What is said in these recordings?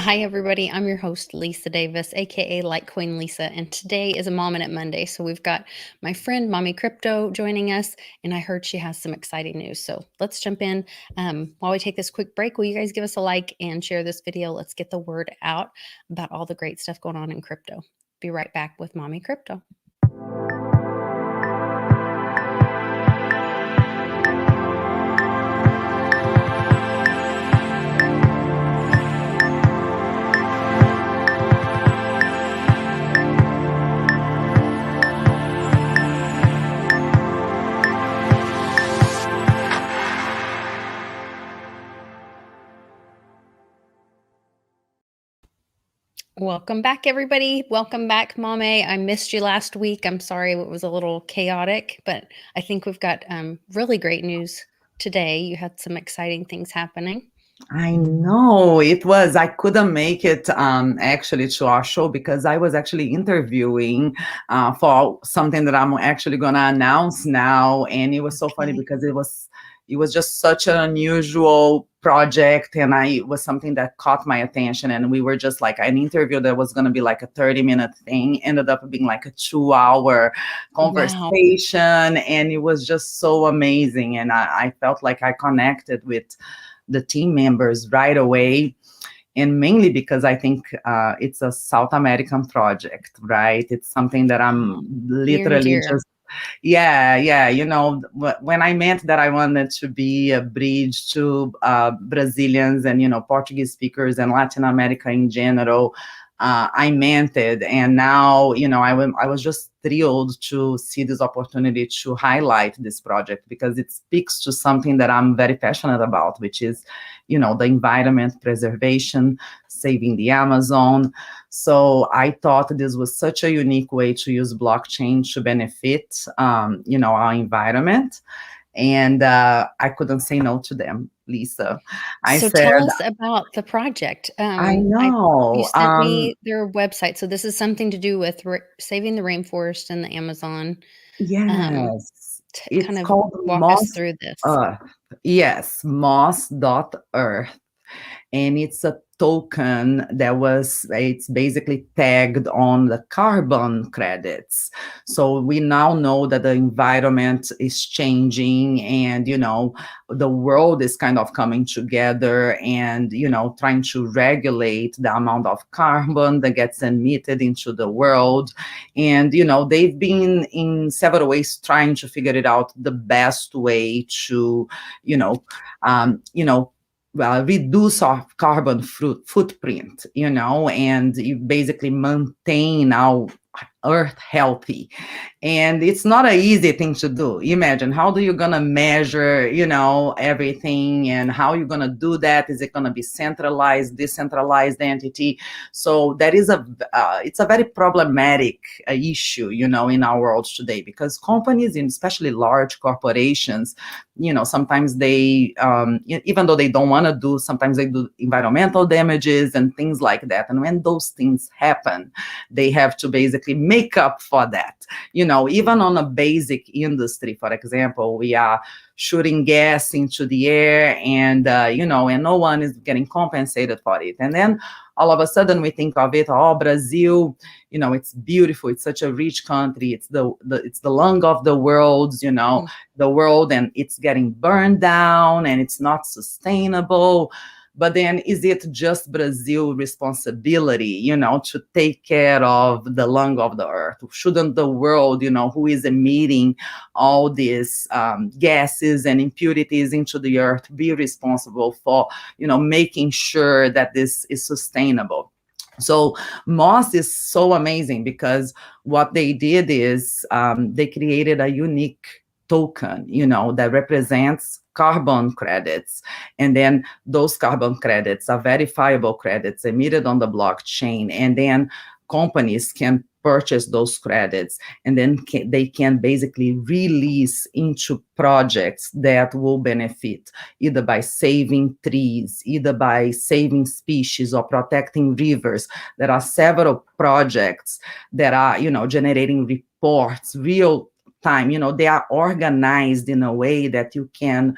Hi, everybody. I'm your host, Lisa Davis, aka Litecoin Lisa, and today is a Mommin It Monday. So we've got my friend Mommy Crypto joining us, and I heard she has some exciting news. So let's jump in. While we take this quick break, will you guys give us a like and share this video? Let's get the word out about all the great stuff going on in crypto. Be right back with Mommy Crypto. Welcome back, everybody. Welcome back, Mommy. I missed you last week. I'm sorry it was a little chaotic, but I think we've got really great news today. You had some exciting things happening. I know it was. I couldn't make it actually to our show because I was actually interviewing for something that I'm actually gonna announce now, and it was so funny because it was just such an unusual project, and it was something that caught my attention. And we were just like an interview that was gonna be like a 30-minute thing, ended up being like a 2-hour conversation, and it was just so amazing. And I felt like I connected with the team members right away, and mainly because I think it's a South American project, right? It's something that I'm literally just you know, when I meant that I wanted to be a bridge to Brazilians and, you know, Portuguese speakers and Latin America in general, I meant it. And now, you know, I was just thrilled to see this opportunity to highlight this project because it speaks to something that I'm very passionate about, which is, you know, the environment preservation, saving the Amazon. So I thought this was such a unique way to use blockchain to benefit, you know, our environment. And I couldn't say no to them, Lisa. Tell us about the project. I know. You sent me their website. So this is something to do with saving the rainforest and the Amazon. Yes. It's kind of called walk us through this. Yes, Moss.earth. And it's a token it's basically tagged on the carbon credits. So we now know that the environment is changing, and, you know, the world is kind of coming together and, you know, trying to regulate the amount of carbon that gets emitted into the world. And, you know, they've been in several ways trying to figure it out the best way to, reduce our carbon footprint, you know, and you basically maintain our Earth healthy. And it's not an easy thing to do. Imagine, how do you gonna measure, you know, everything, and how you gonna do that? Is it gonna be centralized, decentralized entity? So that is it's a very problematic issue, you know, in our world today, because companies, and especially large corporations, you know, sometimes they, even though they don't want to do, sometimes they do environmental damages and things like that. And when those things happen, they have to basically make up for that. You know, even on a basic industry, for example, we are shooting gas into the air, and, you know, and no one is getting compensated for it. And then all of a sudden we think of it, oh, Brazil, you know, it's beautiful. It's such a rich country. It's the lung of the world, you know, the world, and it's getting burned down and it's not sustainable. But then, is it just Brazil's responsibility, you know, to take care of the lung of the earth? Shouldn't the world, you know, who is emitting all these gases and impurities into the earth, be responsible for, you know, making sure that this is sustainable? So Moss is so amazing because what they did is they created a unique token, you know, that represents carbon credits. And then those carbon credits are verifiable credits emitted on the blockchain. And then companies can purchase those credits, and then they can basically release into projects that will benefit either by saving trees, either by saving species or protecting rivers. There are several projects that are, you know, generating reports real time. You know, they are organized in a way that you can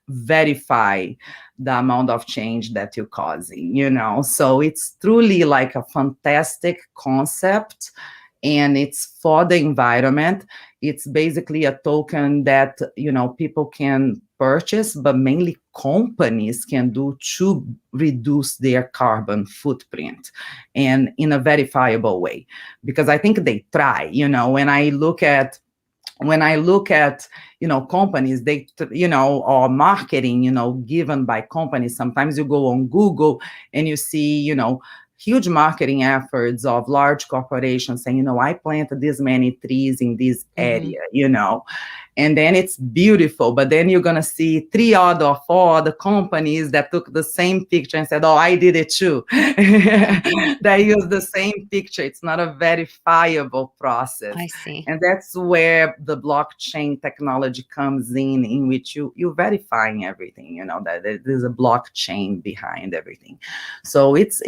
verify the amount of change that you're causing, So it's truly like a fantastic concept, and it's for the environment. It's basically a token that, people can purchase, but mainly companies can do to reduce their carbon footprint, and in a verifiable way. Because I think they try, when I look at companies, or marketing, given by companies. Sometimes you go on Google and you see, huge marketing efforts of large corporations saying, I planted this many trees in this area, and then it's beautiful. But then you're going to see 3 or 4 other companies that took the same picture and said, I did it too. They use the same picture. It's not a verifiable process. I see. And that's where the blockchain technology comes in which you're verifying everything, that there's a blockchain behind everything. So it's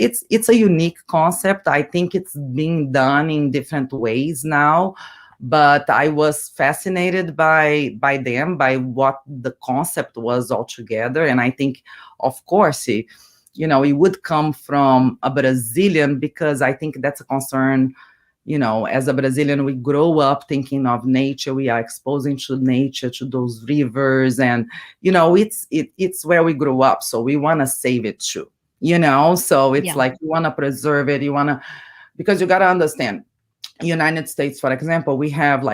a unique concept. I think it's being done in different ways now, but I was fascinated by them, by what the concept was altogether. And I think, of course, it would come from a Brazilian, because I think that's a concern. As a Brazilian, we grow up thinking of nature. We are exposing to nature, to those rivers, and it's where we grew up. So we want to save it too. So it's like you want to preserve it. Because you got to understand. United States, for example, we have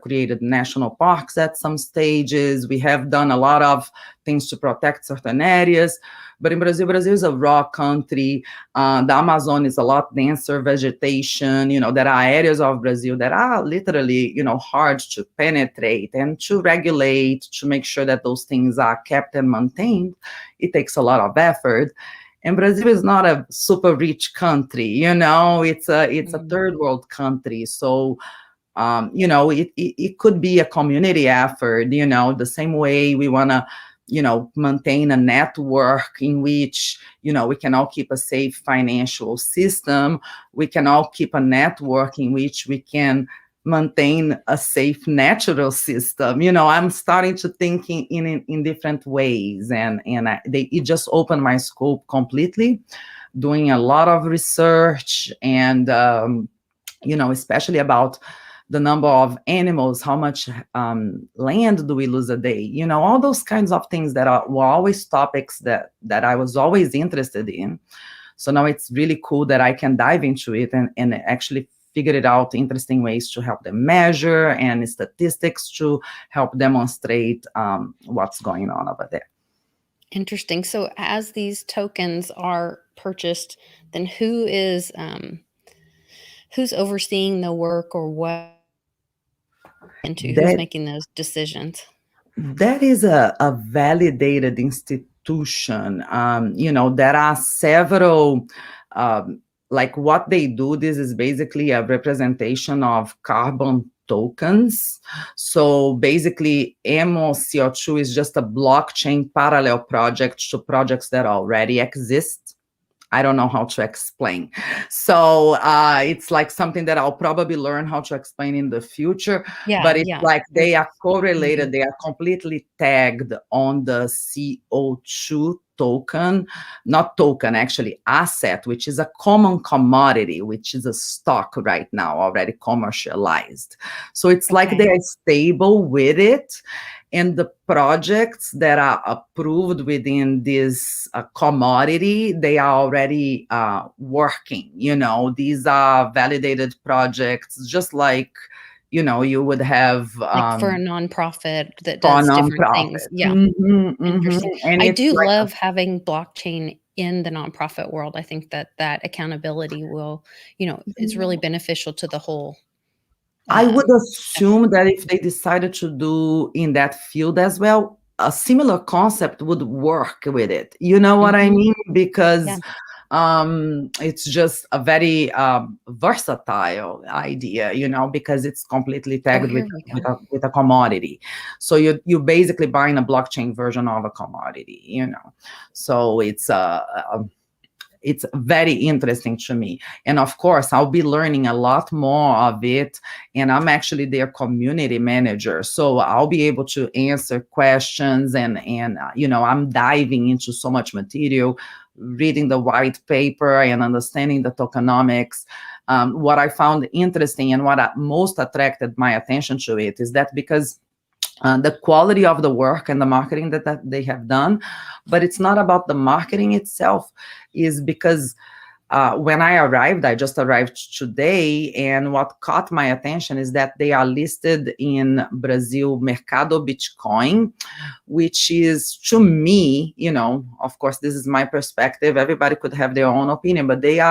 created national parks at some stages. We have done a lot of things to protect certain areas. But in Brazil is a raw country. The Amazon is a lot denser vegetation. There are areas of Brazil that are literally, hard to penetrate and to regulate, to make sure that those things are kept and maintained. It takes a lot of effort. And Brazil is not a super rich country, it's a third world country. So, it could be a community effort, the same way we want to, maintain a network in which, we can all keep a safe financial system. We can all keep a network in which we can maintain a safe natural system. I'm starting to think in different ways, and it just opened my scope completely, doing a lot of research, and especially about the number of animals, how much land do we lose a day, all those kinds of things that were always topics that I was always interested in. So now it's really cool that I can dive into it and actually figure it out, interesting ways to help them measure, and statistics to help demonstrate what's going on over there. Interesting. So as these tokens are purchased, then who's overseeing the work, or who's making those decisions? That is a validated institution. There are several, like what they do. This is basically a representation of carbon tokens. So basically, MOCO2 is just a blockchain parallel project to projects that already exist. I don't know how to explain. So it's like something that I'll probably learn how to explain in the future. But it's like they are correlated. They are completely tagged on the CO2 token, not token, actually asset, which is a common commodity, which is a stock right now already commercialized. So it's like they are stable with it. And the projects that are approved within this commodity, they are already working. These are validated projects, just like, you would have like for a nonprofit that does different things. Yeah. Interesting. And I do love having blockchain in the nonprofit world. I think that accountability will, is really beneficial to the whole. I would assume that if they decided to do in that field as well, a similar concept would work with it. You know what I mean? Because it's just a very versatile idea, because it's completely tagged with a commodity. So you're basically buying a blockchain version of a commodity, So it's it's very interesting to me. And of course, I'll be learning a lot more of it. And I'm actually their community manager. So I'll be able to answer questions and I'm diving into so much material, reading the white paper and understanding the tokenomics. What I found interesting and what most attracted my attention to it is that because the quality of the work and the marketing that they have done, but it's not about the marketing itself, is because when I just arrived today, and what caught my attention is that they are listed in Brazil Mercado Bitcoin, which is, to me, of course, this is my perspective. Everybody could have their own opinion, but they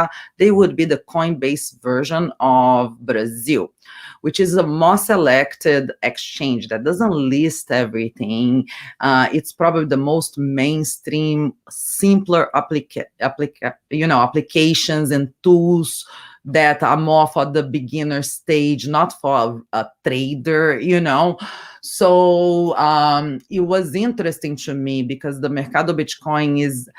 would be the Coinbase version of Brazil, which is a more selected exchange that doesn't list everything. It's probably the most mainstream, simpler applications and tools that are more for the beginner stage, not for a trader. So it was interesting to me because the Mercado Bitcoin is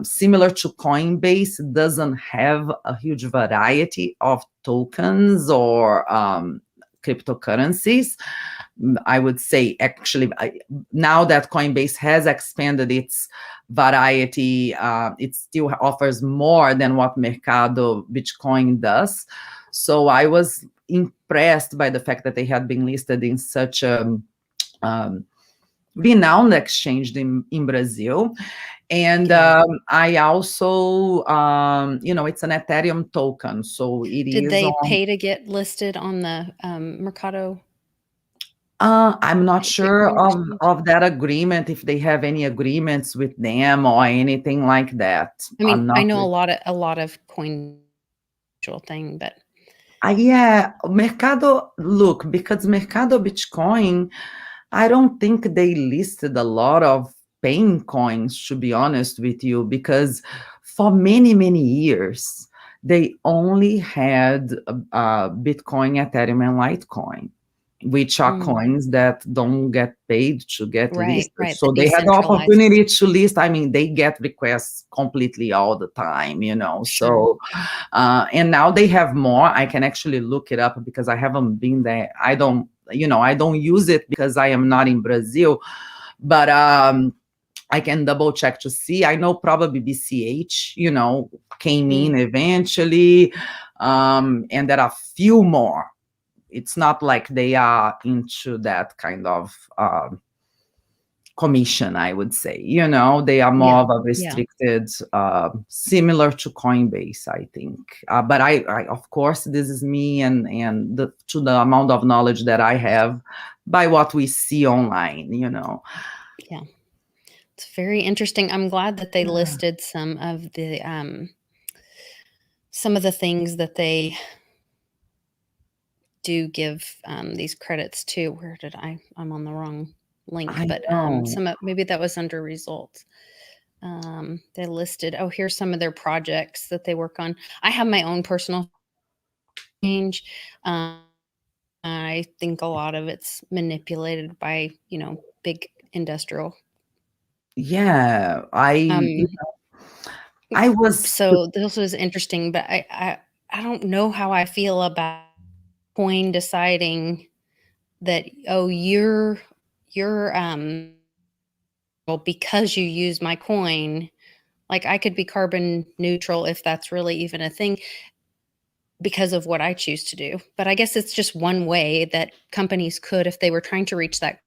similar to Coinbase, doesn't have a huge variety of tokens or cryptocurrencies. I would say, actually, now that Coinbase has expanded its variety, it still offers more than what Mercado Bitcoin does. So I was impressed by the fact that they had been listed in such a renowned exchange in Brazil. And I also, it's an Ethereum token, so it Did is they on. pay to get listed on the Mercado I'm not sure Bitcoin exchange? of that agreement, if they have any agreements with them or anything like that. I I'm mean, I not. know a lot of coin thing, but Yeah, because Mercado Bitcoin, I don't think they listed a lot of paying coins, to be honest with you, because for many, many years, they only had Bitcoin, Ethereum, and Litecoin, which are coins that don't get paid to get right, listed. the So they had the decentralized. opportunity to list. I mean, they get requests completely all the time. Sure. So and now they have more. I can actually look it up because I haven't been there. I don't use it because I am not in Brazil, but I can double check to see. I know probably BCH, came in eventually, and there are few more. It's not like they are into that kind of commission, I would say. They are more of a restricted, similar to Coinbase, I think. But I, of course, this is me and to the amount of knowledge that I have by what we see online. Yeah, it's very interesting. I'm glad that they listed some of the things that they do give these credits to. Where did I'm on the wrong link, I but know. maybe that was under results. They listed, here's some of their projects that they work on. I have my own personal change. I think a lot of it's manipulated by, big industrial. Yeah, I was. So this was interesting, but I don't know how I feel about coin deciding that, you're well, because you use my coin, like I could be carbon neutral if that's really even a thing because of what I choose to do. But I guess it's just one way that companies could, if they were trying to reach that,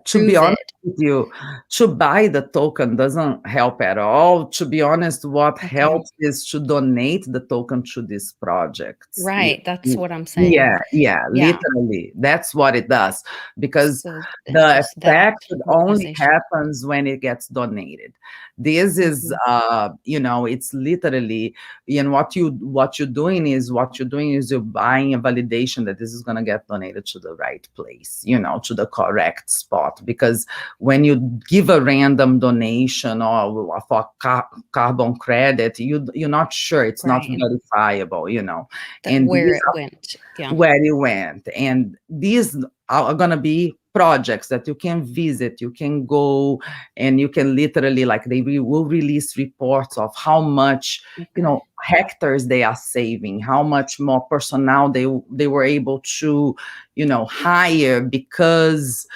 To be prove honest it. with you, to buy the token doesn't help at all. To be honest, what Okay. helps is to donate the token to these projects. Right. That's what I'm Yeah, saying. yeah, Yeah. literally. That's what it does. Because So the just that effect only organization. happens when it gets donated. This is, Mhm. it's literally, and what you're doing is you're buying a validation that this is going to get donated to the right place, to the correct spot. Because when you give a random donation or for carbon credit, you're not sure, it's not Right. verifiable, That and where these it went. Yeah. where it went. And these are going to be projects that you can visit, you can go, and you can literally, like, will release reports of how much, Okay. hectares they are saving, how much more personnel they were able to, hire because,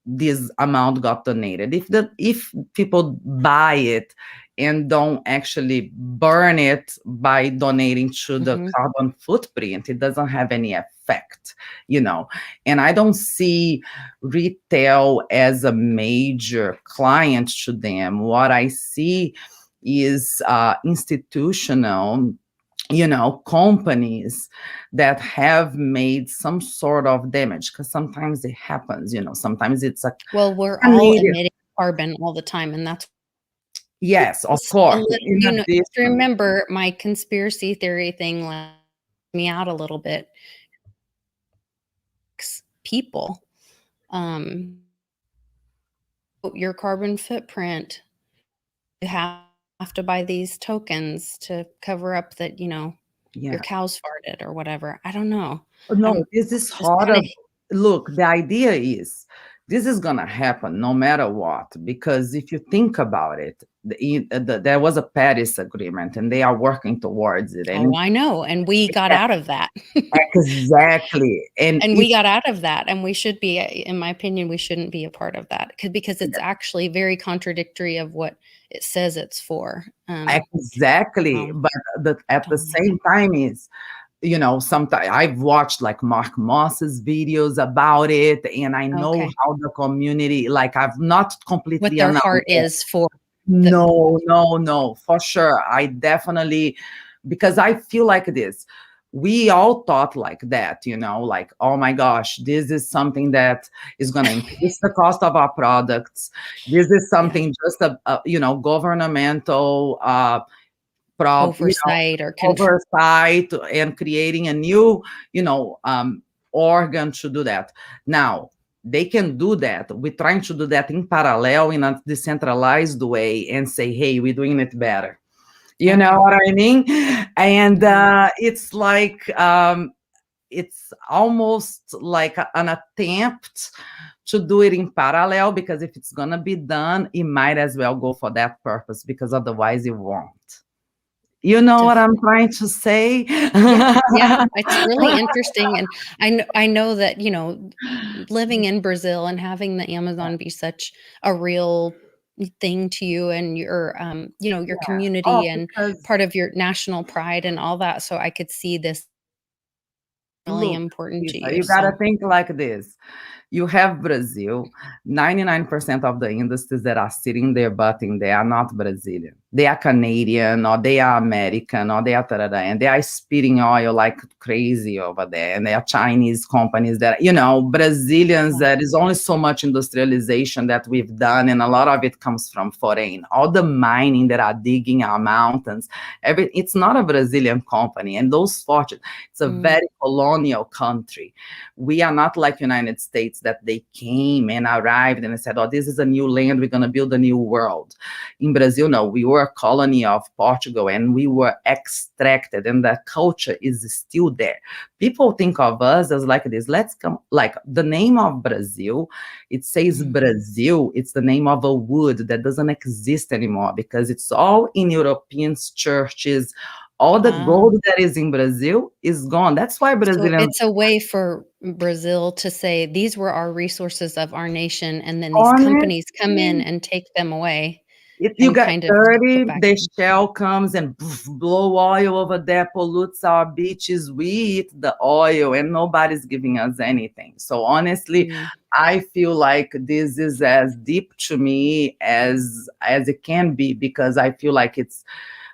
this amount got donated. If people buy it and don't actually burn it by donating to the Mhm. carbon footprint, it doesn't have any effect, you know. And I don't see retail as a major client to them. What I see is institutional, companies that have made some sort of damage, because sometimes it happens, sometimes it's Well, we're a all native. emitting carbon all the time, and that's Yes, of just a course. little, In just addition, remember my conspiracy theory thing lets me out a little bit. People, um, your carbon footprint, you have to buy these tokens to cover up that, your yeah. cows farted or whatever. I don't know. No, I'm this is just kinda horrible. Look, the idea is this is gonna happen no matter what, because if you think about it, there was a Paris Agreement, and they are working towards it, oh, and I know, and we got out of that. exactly, and And if we got out of that, and we should be, in my opinion, we shouldn't be a part of that, because it's actually very contradictory of what it says it's for. exactly, Well, but at the don't know. same time is, sometimes I've watched like Mark Moss's videos about it, and I know Okay. how the community, like, I've not What completely their unaware. heart is for the No, no, no, for sure. I definitely, because I feel like this. We all thought like that, like, oh my gosh, this is something that is going to increase the cost of our products. This is yeah, something just governmental prob, oversight or control. oversight, and creating a new, you know, um, organ to do that. Now, they can do that. We're trying to do that in parallel in a decentralized way and say, hey, we're doing it better. You know Okay. what I mean? And Mhm. it's like, it's almost like an attempt to do it in parallel, because if it's going to be done, it might as well go for that purpose, because otherwise it won't. You know what I'm Definitely. trying to say? Yeah, yeah, it's really interesting, and I know that, living in Brazil and having the Amazon be such a real thing to you and your Yeah. Oh, community and because part of your national pride and all that, so I could see this really look, important to Lisa, you, you gotta so think like this. You have Brazil. 99% of the industries that are sitting there butting, they are not Brazilian. They are Canadian, or they are American, or they are da, and they are spitting oil like crazy over there. And they are Chinese companies that, Brazilians, yeah, there is only so much industrialization that we've done, and a lot of it comes from foreign. All the mining that are digging our mountains, it's not a Brazilian company. And those fortunes, it's a mm, very colonial country. We are not like United States, that they came and arrived and said, oh, this is a new land, we're going to build a new world. In Brazil, no, we were a colony of Portugal, and we were extracted, and that culture is still there. People think of us as like this. Let's come, like, the name of Brazil, it says mhm, Brazil, it's the name of a wood that doesn't exist anymore, because it's all in European churches. All the ah. gold that is in Brazil is gone. That's why So Brazilians, it's a way for Brazil to say, "These were our resources of our nation," and then these companies come in honestly, and take them away if you and get kind of take dirty, it back. the shell comes and blow oil over there, pollutes our beaches. We eat the oil, and nobody's giving us anything. So honestly, Mm, I feel like this is as deep to me as it can be, because I feel like it's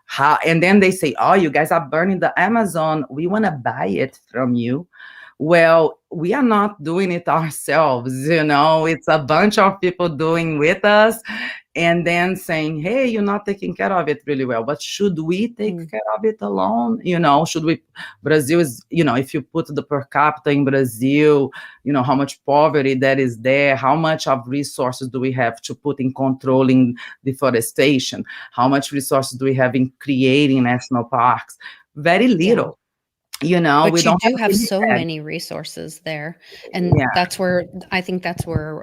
how. And then they say, "Oh, you guys are burning the Amazon. We want to buy it from you." Well, we are not doing it ourselves, it's a bunch of people doing with us, and then saying, hey, you're not taking care of it really well, but should we take mm, care of it alone? Should we? Brazil is, if you put the per capita in Brazil, how much poverty that is there, how much of resources do we have to put in controlling deforestation, how much resources do we have in creating national parks? Very yeah. little. We But you don't do have have really so bad. many resources there, and Yeah. that's where I think that's where,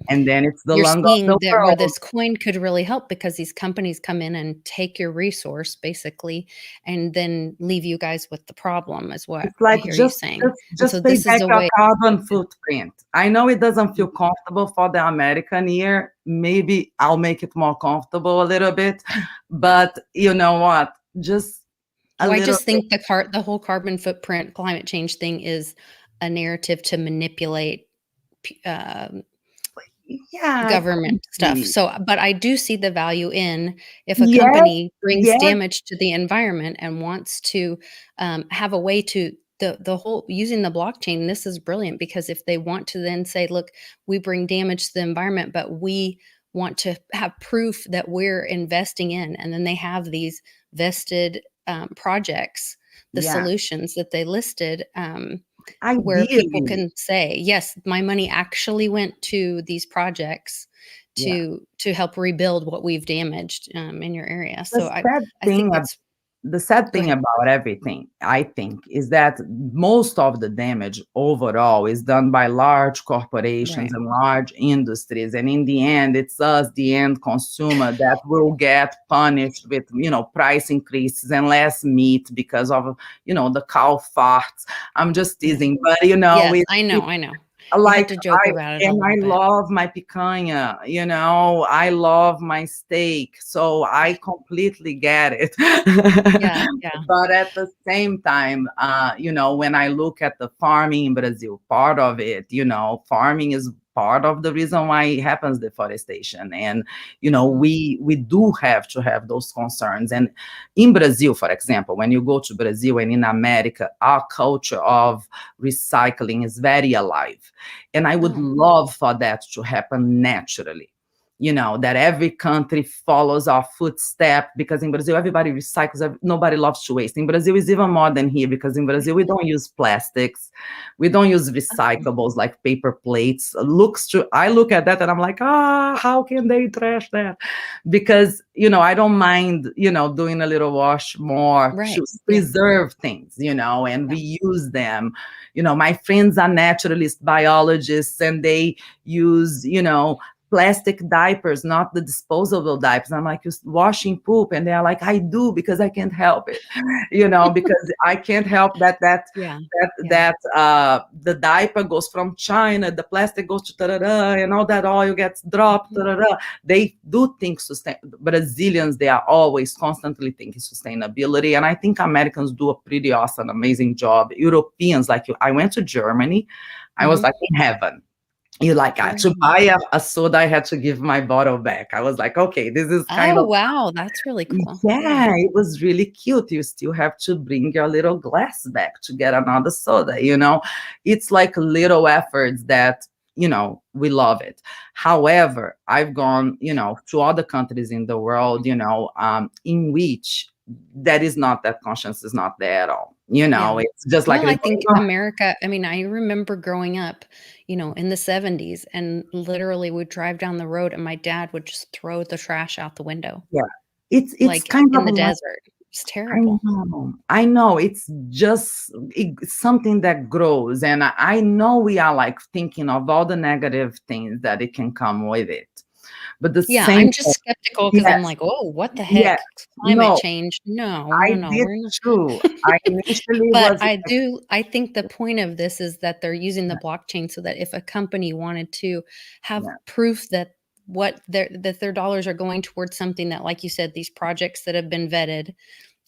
And then it's the you're lung of seeing the that where world. this coin could really help because these companies come in and take your resource basically, and then leave you guys with the problem is what It's I like hear you just saying, just and so just pay this is back a your way. carbon footprint. I know it doesn't feel Mhm. comfortable for the American ear. Maybe I'll make it more comfortable a little bit, but you know what? Just a Well, I little just bit. think the whole carbon footprint climate change thing is a narrative to manipulate p Yeah, government could stuff. be. So, but I do see the value in if a Yes, company brings yes, damage to the environment and wants to have a way to the whole using the blockchain. This is brilliant because if they want to then say, "Look, we bring damage to the environment, but we want to have proof that we're investing in," and then they have these vested projects, the yeah. solutions that they listed. Where people Ideally, can say, "Yes, my money actually went to these projects yeah. to help rebuild what we've damaged, in your area." The So sad I think thing it's the sad go thing ahead. about everything, I think, is that most of the damage overall is done by large corporations Right. and large industries. And in the end, it's us, the end consumer, that will get punished with, price increases and less meat because of, the cow farts. I'm just Yeah. teasing, but Yes, I know. You have like to joke I about it a and little I bit. love my picanha, I love my steak, so I completely get it. Yeah, yeah. But at the same time, when I look at the farming in Brazil, part of it, farming is part of the reason why it happens deforestation. And Mhm. we do have to have those concerns. And in Brazil, for example, when you go to Brazil and in America, our culture of recycling is very alive. And I would Oh, love for that to happen naturally. That every country follows our footstep, because in Brazil, everybody recycles, nobody loves to waste. In Brazil, it's even more than here, because in Brazil, we don't use plastics. We don't use okay. recyclables like paper plates. I look at that and I'm like, how can they trash that? Because, I don't mind, doing a little wash more Right. to Yeah, preserve things, and yeah. reuse them. My friends are naturalists, biologists, and they use, plastic diapers, not the disposable diapers. I'm like, you're washing poop, and they're like, I do because I can't help it, because I can't help Yeah, yeah. the diaper goes from China, the plastic goes to da-da-da, and all that oil gets dropped. Mhm. Da-da-da. They do think Brazilians, they are always constantly thinking sustainability, and I think Americans do a pretty awesome, amazing job. Europeans, like you, I went to Germany, I was Mhm. like in heaven. You like Very to buy nice. a soda, I had to give my bottle back. I was like, okay, this is kind Oh, of. wow, that's really cool. Yeah. Yeah, it was really cute. You still have to bring your little glass back to get another soda. It's like little efforts that, we love it. However, I've gone, to other countries in the world, in which that is not, that conscience is not there at all. Yeah. It's just like Well, I they think don't America I mean, I remember growing up, in the '70s and literally would drive down the road and my dad would just throw the trash out the window, yeah. It's like, kind in of the like. desert. It's I terrible. know. I know. It's just something that grows. And I know we are like thinking of all the negative things that it can come with it. But the Yeah, same I'm thing, just skeptical because 'cause I'm yes, like, "Oh, what the yeah. heck? Climate No, change? No, I no, no, did we're not." too. I initially But was like, I think the point of this is that they're using the blockchain so that if a company wanted to have yeah, proof that their dollars are going towards something that, like you said, these projects that have been vetted,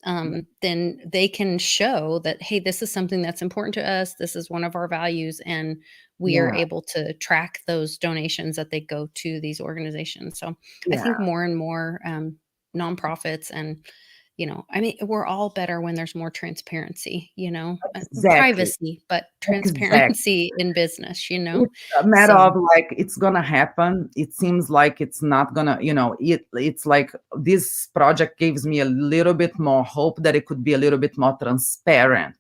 yeah, then they can show that, hey, this is something that's important to us. This is one of our values. And we are yeah, able to track those donations that they go to these organizations. So I yeah, think more and more nonprofits and, I mean, we're all better when there's more transparency, exactly. privacy, but Exactly. transparency in business, It's a matter So, of like it's gonna happen. It seems like it's not gonna, it's like this project gives me a little bit more hope that it could be a little bit more transparent.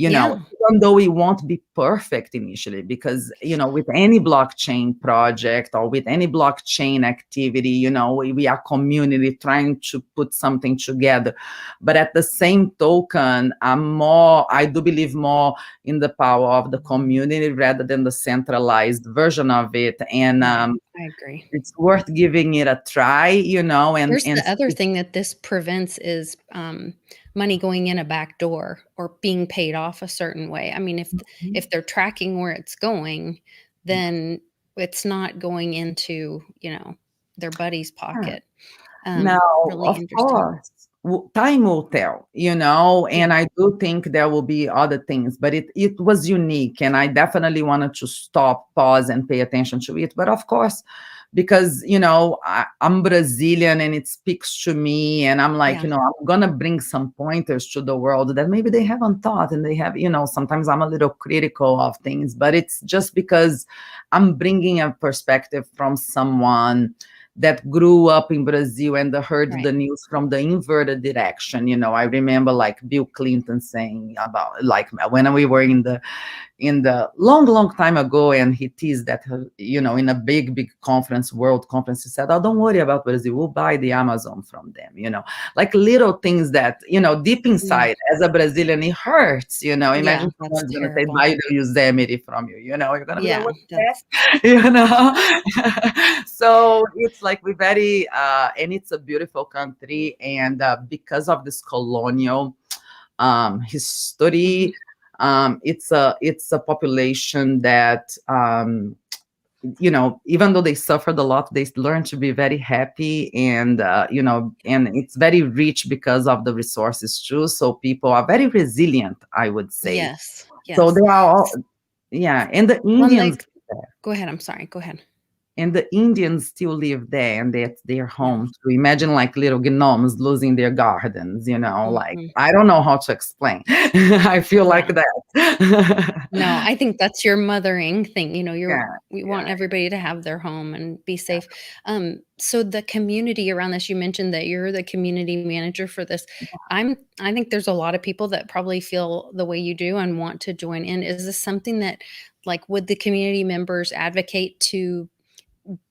know, Yeah. even though it won't be perfect initially, because, with any blockchain project or with any blockchain activity, we are community trying to put something together. But at the same token, I do believe more in the power of the community rather than the centralized version of it. And Right. I agree. it's worth giving it a try, Here's and the other thing that this prevents is, money going in a back door or being paid off a certain way. I mean, if they're tracking where it's going, then it's not going into, their buddy's pocket. Now, Really of interesting. course, time will tell, Yeah, and I do think there will be other things, but it was unique, and I definitely wanted to stop, pause, and pay attention to it. But of course, because I'm Brazilian and it speaks to me, and I'm like, yeah, I'm gonna bring some pointers to the world that maybe they haven't thought, and they have, sometimes I'm a little critical of things, but it's just because I'm bringing a perspective from someone that grew up in Brazil and heard right. the news from the inverted direction. I remember like Bill Clinton saying about, like, when we were in the long, long time ago, and he teased that, in a big, big conference, world conference, he said, "Oh, don't worry about Brazil. We'll buy the Amazon from them." Like little things that, deep Mm, inside, as a Brazilian, it hurts. yeah, Imagine that's someone's going to say, terrible. "Buy the Yosemite from you." You're going to be like, Yeah, "What's that?" that's you know so it's like we very and it's a beautiful country, and because of this colonial mhm, history, it's a population that, even though they suffered a lot, they learned to be very happy, and and it's very rich because of the resources too, so people are very resilient, I would say. yes, So yes. they are all, yeah, and the One Indians, leg Go ahead, I'm sorry, go ahead. still live there, and that's their Yeah, home. So imagine like little gnomes losing their gardens, like, mhm, I don't know how to explain. I feel like yeah. that. No, I think that's your mothering thing, Yeah, we want yeah, everybody to have their home and be safe. So the community around this, you mentioned that you're the community manager for this. I think there's a lot of people that probably feel the way you do and want to join in. Is this something that, like, would the community members advocate to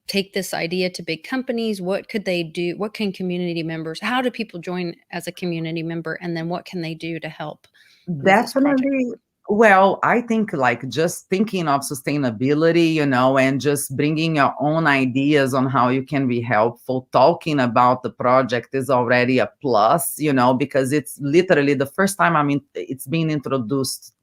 take this idea to big companies? What could they do? What can community members, how do people join as a community member? And then what can they do to help move this project definitely. forward? Well, I think like just thinking of sustainability, and just bringing your own ideas on how you can be helpful, talking about the project is already a plus, because it's literally the first time it's being introduced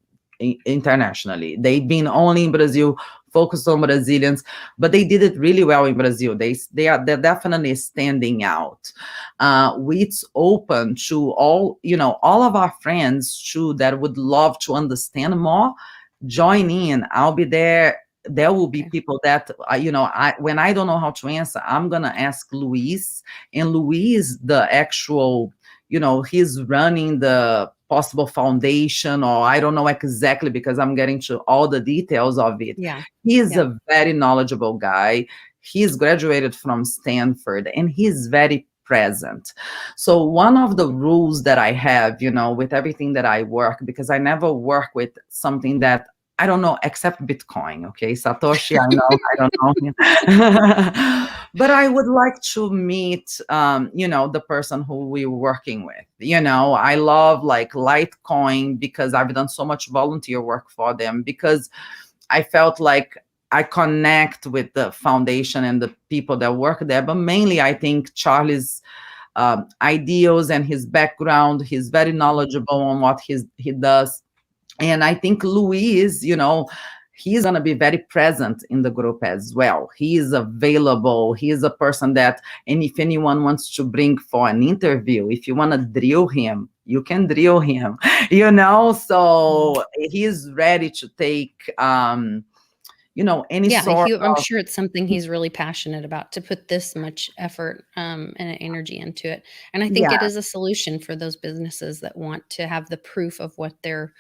internationally. They've been only in Brazil, focused on Brazilians, but they did it really well in Brazil. They're definitely standing out. It's open to all of our friends too that would love to understand more. Join in. I'll be there. There will be Okay. people that, when I don't know how to answer, I'm gonna ask Luis, and Luis, the actual, he's running the possible foundation, or I don't know exactly because I'm getting to all the details of it. Yeah. He's Yeah. a very knowledgeable guy. He's graduated from Stanford, and he's very present. So one of the rules that I have, with everything that I work, because I never work with something that I don't know except Bitcoin. Okay, Satoshi, I know, I don't know him. But I would like to meet, the person who we're working with. I love like Litecoin because I've done so much volunteer work for them, because I felt like I connect with the foundation and the people that work there. But mainly, I think Charlie's ideals and his background, he's very knowledgeable on what he does. And I think Luis, he's going to be very present in the group as well. He is available. He is a person that, and if anyone wants to bring for an interview, if you want to drill him, you can drill him, Mm. so he's ready to take, any Yeah, sort I'm of, sure it's something he's really passionate about, to put this much effort, and energy into it. And I think yeah, it is a solution for those businesses that want to have the proof of what they're,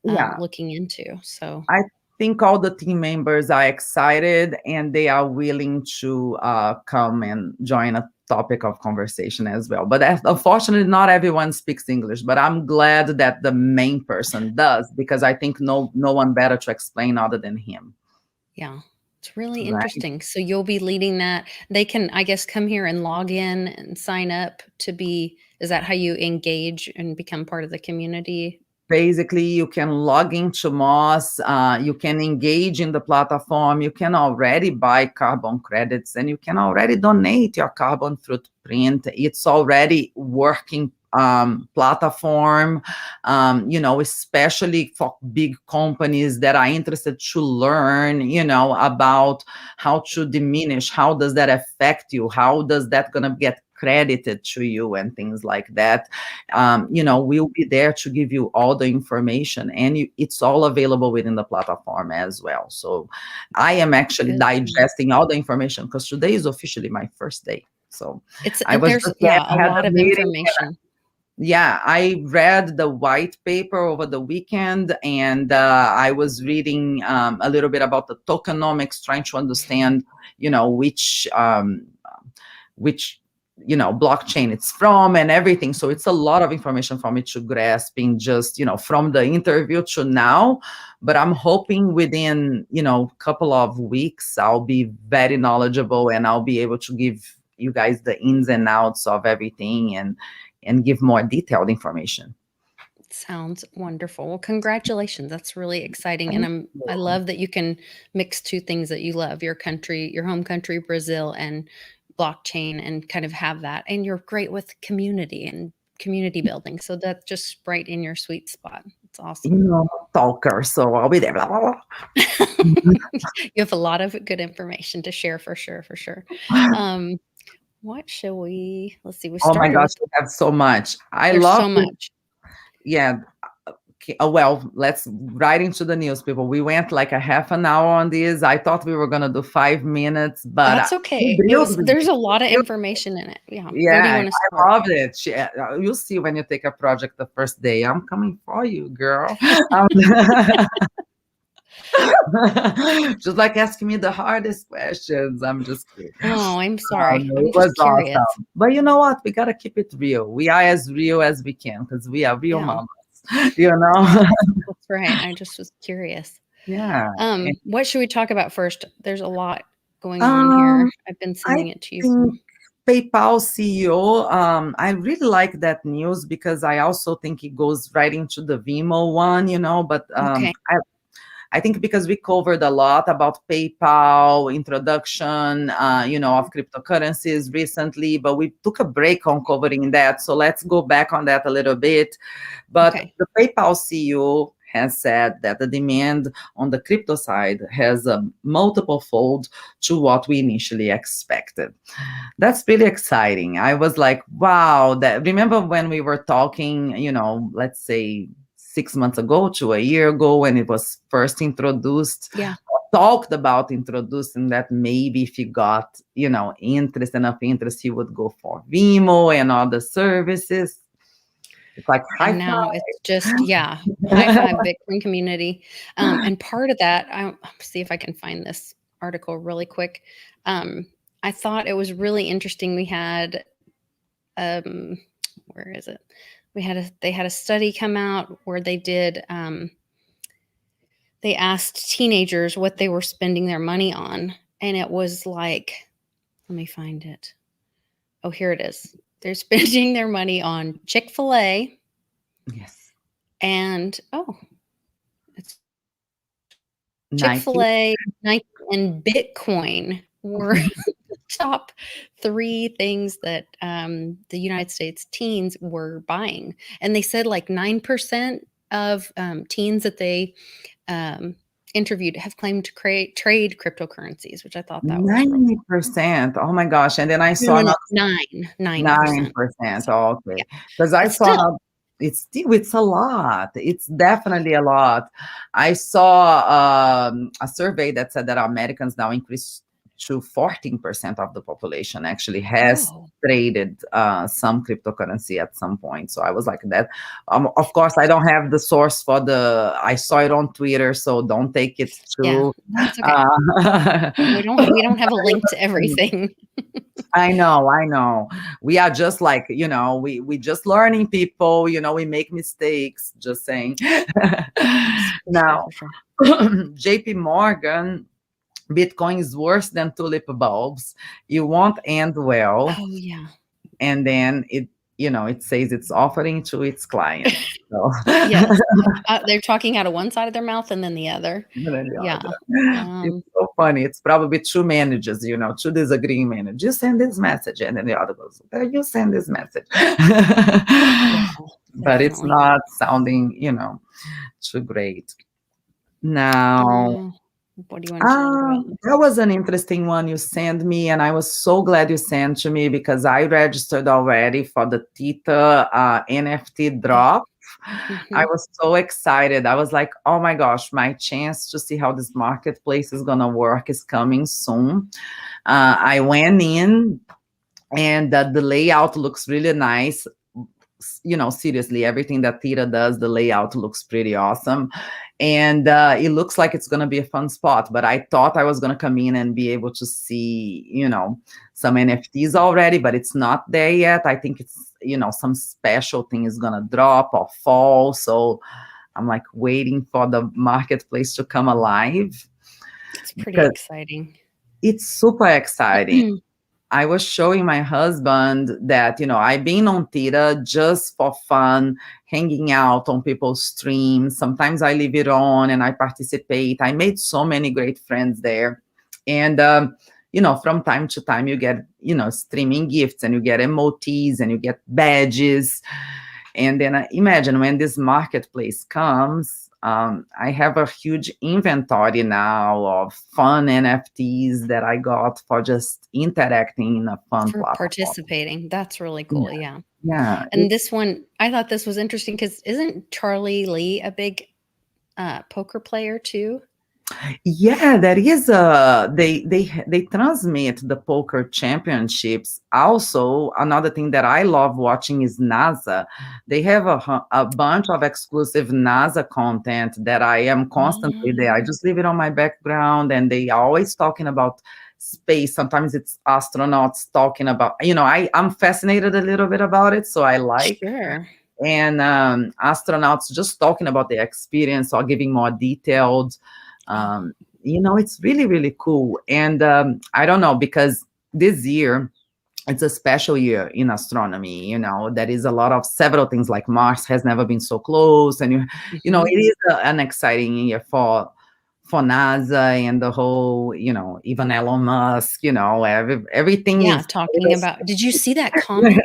yeah. looking into. So I think all the team members are excited and they are willing to come and join topic of conversation as well. But unfortunately, not everyone speaks English. But I'm glad that the main person does, because I think no one better to explain other than him. Yeah. It's really Right. interesting. So you'll be leading that. They can, I guess, come here and log in and sign up to be, is that how you engage and become part of the community? Basically, you can log into Moss, you can engage in the platform, you can already buy carbon credits, and you can already donate your carbon footprint. It's already working platform, especially for big companies that are interested to learn, about how to diminish, how does that affect you, how does that gonna get credited to you, and things like that. We'll be there to give you all the information, and it's all available within the platform as well. So I am actually Good. digesting all the information, because today is officially my first day. So It's I was there's just there, yeah, a I had lot a of meeting. information. Yeah, I read the white paper over the weekend, and I was reading a little bit about the tokenomics, trying to understand, which blockchain it's from and everything. So it's a lot of information for me to grasp in just from the interview to now. But I'm hoping within couple of weeks I'll be very knowledgeable, and I'll be able to give you guys the ins and outs of everything, and give more detailed information. Sounds wonderful. Well, congratulations. That's really exciting. And Thank I you. love that you can mix two things that you love, your country, your home country, Brazil, and blockchain, and kind of have that. And you're great with community and community building. So that's just right in your sweet spot. It's awesome. Talker, so I'll be there. Blah, blah, You have a lot of good information to share for sure, for sure. blah. Um, what shall we see, we Oh my started gosh, with we have so much. I there's love so it. much. Yeah. Okay. Oh, well, let's right into the news, people. We went like a half an hour on this. I thought we were gonna do 5 minutes, but That's you okay. grilled me. There's a lot of You- information in it. Yeah. Where do you Yeah, want to I start? loved it. You'll see when you take a project the first day. I'm coming for you, girl. Um, just like asking me the hardest questions. I'm just kidding. Oh, I'm sorry. No, I'm it was just curious. awesome. But you know what? We gotta keep it real. We are as real as we can, because we are real Yeah. mamas. You know? That's right. I just was curious. Yeah. What should we talk about first? There's a lot going on here. Um, I've been I sending it to you think from PayPal CEO, I really like that news, because I also think it goes right into the Vimo one, but Okay. I think because we covered a lot about PayPal introduction, of cryptocurrencies recently, but we took a break on covering that. So let's go back on that a little bit. But Okay. the PayPal CEO has said that the demand on the crypto side has a multiple fold to what we initially expected. That's really exciting. I was like, wow, that remember when we were talking, let's say 6 months ago to a year ago, when it was first introduced, Yeah. talked about introducing that, maybe if he got, enough interest, he would go for Vimo and other services. It's like high And now it's just, yeah, high five. five Bitcoin community. And part of that, I'll see if I can find this article really quick. Um, I thought it was really interesting. We had, where is it? They had a study come out where they asked teenagers what they were spending their money on. And it was like, let me find it. Oh, here it is. They're spending their money on Chick-fil-A Yes. and, oh, it's Nike. Chick-fil-A, Nike, and Bitcoin were the top three things that the United States teens were buying. And they said like 9% of teens that they um, interviewed have claimed to trade cryptocurrencies, which I thought that was really 90%. Oh my gosh. And then I no, saw no, no, another 9%. 9%. So Oh, yeah, okay. Because I but saw still, another, it's a lot. It's definitely a lot. I saw a survey that said that Americans now increased to 14% of the population actually has oh traded some cryptocurrency at some point. So I was like that. Of course, I don't have the source for I saw it on Twitter, so don't take it yeah, true. that's okay. Uh, We don't have a link to everything. I know, I know. We are just like, we just learning people, we make mistakes, just saying. Yes, for sure, Now, for sure. JP Morgan, Bitcoin is worse than tulip bulbs. You won't end well. Oh, yeah. And then it says it's offering to its clients. So Yes. They're talking out of one side of their mouth and then the other. than the Yeah. other. It's so funny. It's probably two managers, two disagreeing managers. You send this message, and then the other goes, you send this message. Yeah, But it's definitely. not sounding, too great. Now, Uh, what do you want to chat about that next? was an interesting one you sent me, and I was so glad you sent to me because I registered already for the Theta NFT drop. I Mhm. was so excited. I was like, oh my gosh, my chance to see how this marketplace is going to work is coming soon. I went in, and the layout looks really nice. Seriously, everything that Theta does, the layout looks pretty awesome. And it looks like it's going to be a fun spot. But I thought I was going to come in and be able to see, some NFTs already, but it's not there yet. I think it's, some special thing is going to drop or fall. So I'm like waiting for the marketplace to come alive It's pretty because exciting. it's super exciting. I was showing my husband that, I've been on Twitter just for fun, hanging out on people's streams. Sometimes I leave it on and I participate. I made so many great friends there. And, from time to time, you get, streaming gifts and you get emotes and you get badges. And then imagine when this marketplace comes, I have a huge inventory now of fun NFTs that I got for just interacting in a fun For platform. participating. That's really Yeah, cool, yeah. yeah. And this one, I thought this was interesting because isn't Charlie Lee a big poker player too? Yeah, that is they transmit the poker championships. Also, another thing that I love watching is NASA. They have a bunch of exclusive NASA content that I am constantly there. I Oh, just leave it on my background, and they are always talking about space. Sometimes it's astronauts talking about, I'm fascinated a little bit about it, so I like. sure. And astronauts just talking about their experience or giving more detailed Oh, um, it's really, really cool. And I don't know, because this year, it's a special year in astronomy. There is a lot of several things like Mars has never been so close. And, it mhm. is an exciting year for NASA and the whole, even Elon Musk, everything Yeah, is a talking little about did you see that comment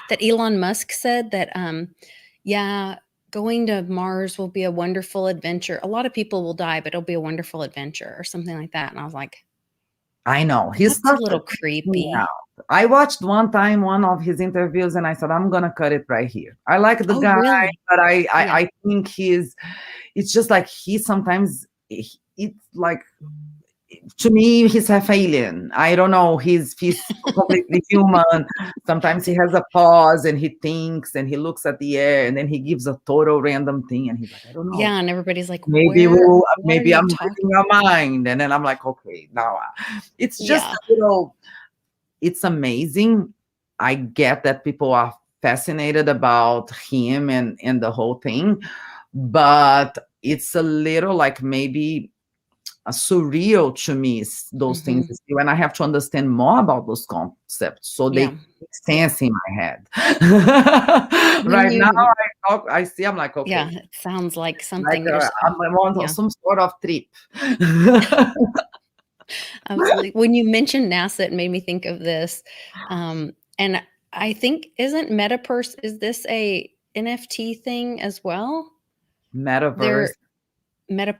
that Elon Musk said that, yeah, going to Mars will be a wonderful adventure. A lot of people will die, but it'll be a wonderful adventure or something like that, and I was like, I know. He "That's a started little freaking me out. creepy." I watched one time one of his interviews and I said, I'm gonna cut it right here. I like the Oh, guy, really? but I Yeah. I, I think it's just like he sometimes it's like, to me he's half alien. I don't know, he's completely human. Sometimes he has a pause and he thinks and he looks at the air and then he gives a total random thing and he's like, I don't know. Yeah, and everybody's like, Maybe "Where what are maybe you I'm reading talking your mind. And then I'm like, okay, now it's just Yeah. it's amazing. I get that people are fascinated about him and the whole thing, but it's a little like maybe surreal to me, those things Mhm. still, and I have to understand more about those concepts so they Yeah. make Yeah. sense in my head. When Right now, you I see, I'm like, Yeah, okay, it sounds like like something there's I'm on yeah. some sort of trip. Absolutely. When you mentioned NASA, it made me think of this. And I think isn't Metaverse is this a NFT thing as well? Metaverse. They're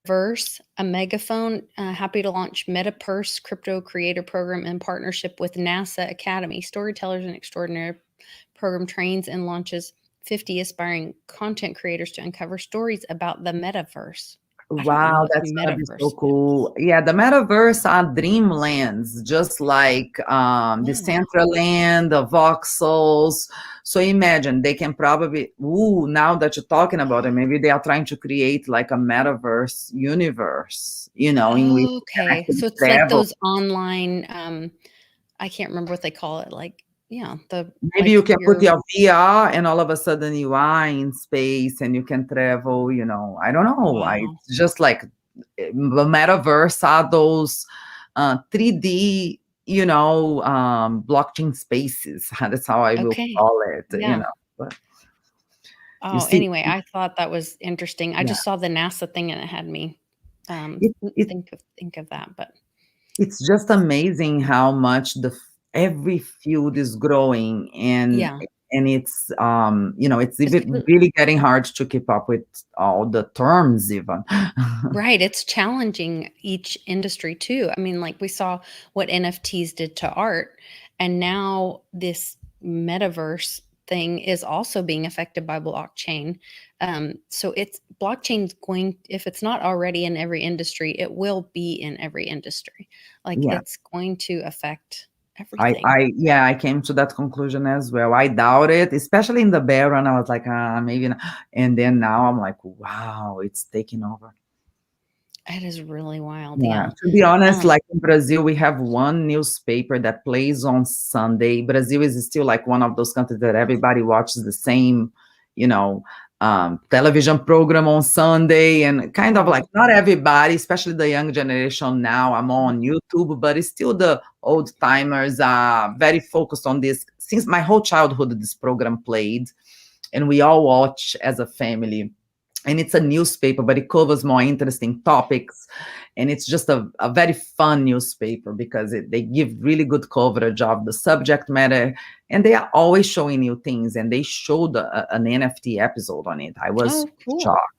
Metaverse, a megaphone, happy to launch Metaverse crypto creator program in partnership with NASA Academy. Storytellers and Extraordinary program trains and launches 50 aspiring content creators to uncover stories about the metaverse. I don't know Wow, what the that's gonna be so metaverse is. cool. Yeah, the metaverse are dreamlands, just like the Oh. Centraland, the voxels. So imagine they can probably, now that you're talking about it, maybe they are trying to create like a metaverse universe, in which you can Okay, actually so it's like travel. those online, I can't remember what they call it, like yeah, the Maybe you like can put your your VR and all of a sudden you are in space and you can travel, I don't know. wow. It's just like the metaverse are those 3D, blockchain spaces. That's how I will Okay. call it. Yeah. But you Oh, see, anyway, I thought that was interesting. I yeah, just saw the NASA thing and it had me, it, it think of that, but it's just amazing how much every field is growing, yeah. and it's it's It's even really getting hard to keep up with all the terms even. right, it's challenging each industry too. I mean, like we saw what NFTs did to art, and now this metaverse thing is also being affected by blockchain. So it's blockchain's going, if it's not already in every industry, it will be in every industry. Like Yeah. it's going to affect I, everything. I, yeah, I came to that conclusion as well. I doubt it, especially in the bear run. I was like, maybe not. And then now I'm like, wow, it's taking over. It is really wild. Yeah, Yeah. to be honest, Um, like in Brazil, we have one newspaper that plays on Sunday. Brazil is still like one of those countries that everybody watches the same, you know, television program on Sunday, and kind of like wow. not everybody, especially the young generation now, I'm on YouTube, but it's still the old timers are very focused on this. Since my whole childhood, this program played, and we all watch as a family. And it's a newspaper, but it covers more interesting topics, and it's just a very fun newspaper because they give really good coverage of the subject matter, and they are always showing new things, and they showed an NFT episode on it. I was Oh, cool. shocked.